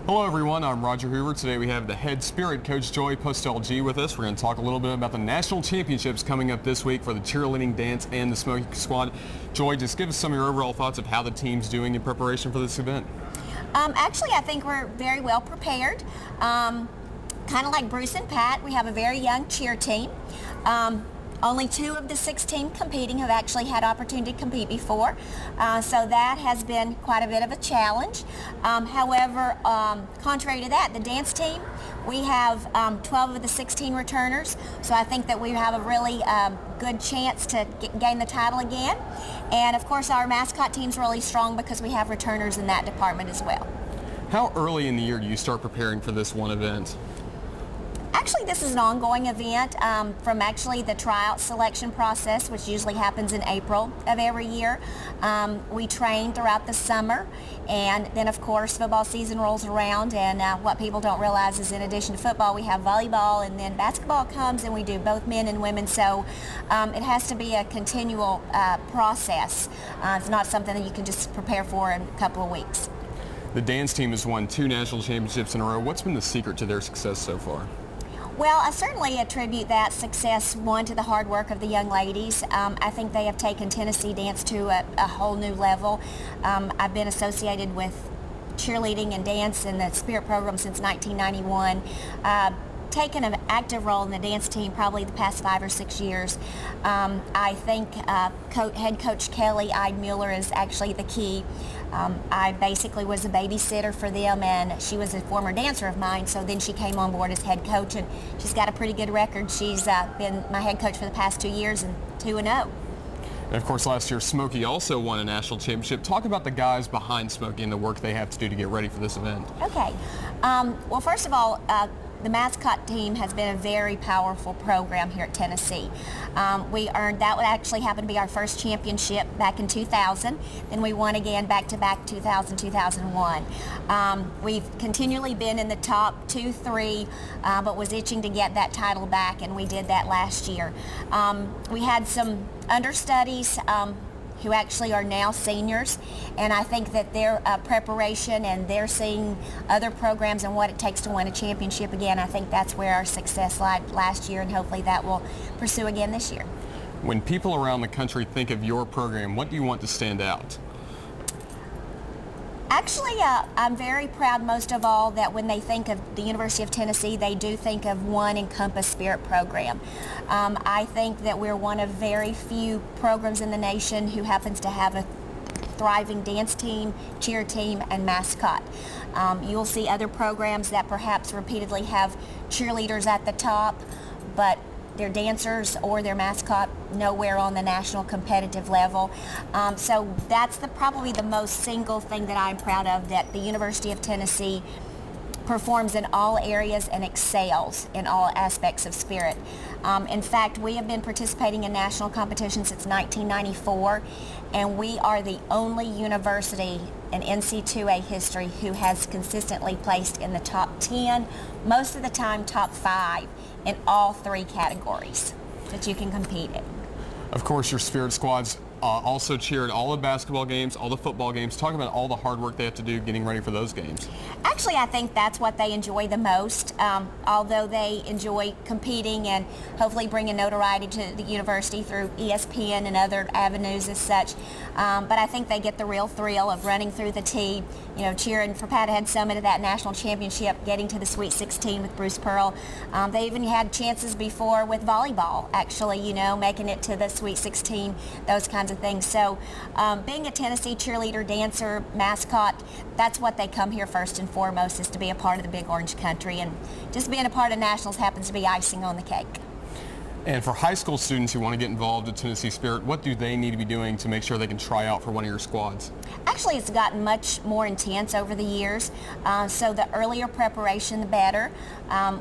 Hello everyone, I'm Roger Hoover. Today we have the head spirit coach Joy Postell-Gee with us. We're going to talk a little bit about the national championships coming up this week for the cheerleading, dance, and the smoking squad. Joy, just give us some of your overall thoughts of how the team's doing in preparation for this event. Actually, I think we're very well prepared. Kind of like Bruce and Pat, we have a very young cheer team. Only 2 of the 16 competing have actually had opportunity to compete before, so that has been quite a bit of a challenge. However, contrary to that, the dance team, we have 12 of the 16 returners, so I think that we have a really good chance to gain the title again. And of course, our mascot team's really strong because we have returners in that department as well. How early in the year do you start preparing for this one event? Actually, this is an ongoing event from actually the tryout selection process, which usually happens in April of every year. We train throughout the summer, and then of course football season rolls around, and what people don't realize is in addition to football, we have volleyball, and then basketball comes, and we do both men and women, so it has to be a continual process. It's not something that you can just prepare for in a couple of weeks. The dance team has won 2 national championships in a row. What's been the secret to their success so far? Well, I certainly attribute that success, one, to the hard work of the young ladies. I think they have taken Tennessee dance to a whole new level. I've been associated with cheerleading and dance in the Spirit program since 1991. Taken an active role in the dance team probably the past 5 or 6 years. I think head coach Kelly Eidmuller is actually the key. I basically was a babysitter for them, and she was a former dancer of mine, so then she came on board as head coach, and she's got a pretty good record. She's been my head coach for the past 2 years, and 2-0. And of course, last year Smokey also won a national championship. Talk about the guys behind Smokey and the work they have to do to get ready for this event. Okay. Well, first of all, the mascot team has been a very powerful program here at Tennessee. That would actually happen to be our first championship back in 2000. Then we won again back-to-back 2000, 2001. We've continually been in the top 2, 3, but was itching to get that title back, and we did that last year. We had some understudies who actually are now seniors, and I think that their preparation and they're seeing other programs and what it takes to win a championship again. I think that's where our success lied last year, and hopefully that will pursue again this year. When people around the country think of your program, what do you want to stand out? Actually, I'm very proud most of all that when they think of the University of Tennessee, they do think of one Encompass Spirit program. I think that we're one of very few programs in the nation who happens to have a thriving dance team, cheer team, and mascot. You'll see other programs that perhaps repeatedly have cheerleaders at the top, but their dancers or their mascot nowhere on the national competitive level. So that's probably the most single thing that I'm proud of, that the University of Tennessee performs in all areas and excels in all aspects of Spirit. In fact, we have been participating in national competition since 1994, and we are the only university in NC2A history who has consistently placed in the top 10, most of the time top 5, in all 3 categories that you can compete in. Of course, your Spirit squads also cheered all the basketball games, all the football games. Talk about all the hard work they have to do getting ready for those games. Actually, I think that's what they enjoy the most, although they enjoy competing and hopefully bringing notoriety to the university through ESPN and other avenues as such. But I think they get the real thrill of running through the tee, cheering for Pat Head Summit at that national championship, getting to the Sweet 16 with Bruce Pearl. They even had chances before with volleyball, actually, making it to the Sweet 16, those kinds of things. So being a Tennessee cheerleader, dancer, mascot, that's what they come here first and foremost, is to be a part of the Big Orange Country, and just being a part of nationals happens to be icing on the cake. And for high school students who want to get involved in Tennessee Spirit, what do they need to be doing to make sure they can try out for one of your squads? Actually, it's gotten much more intense over the years, so the earlier preparation, the better.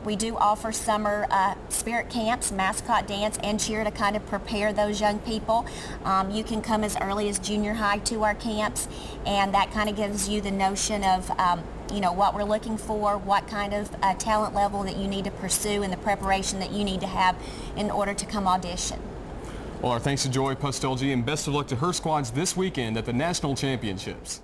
We do offer summer spirit camps, mascot dance, and cheer to kind of prepare those young people. You can come as early as junior high to our camps, and that kind of gives you the notion of what we're looking for, what kind of talent level that you need to pursue, and the preparation that you need to have in order to come audition. Well, our thanks to Joy Postell-Gee, and best of luck to her squads this weekend at the National Championships.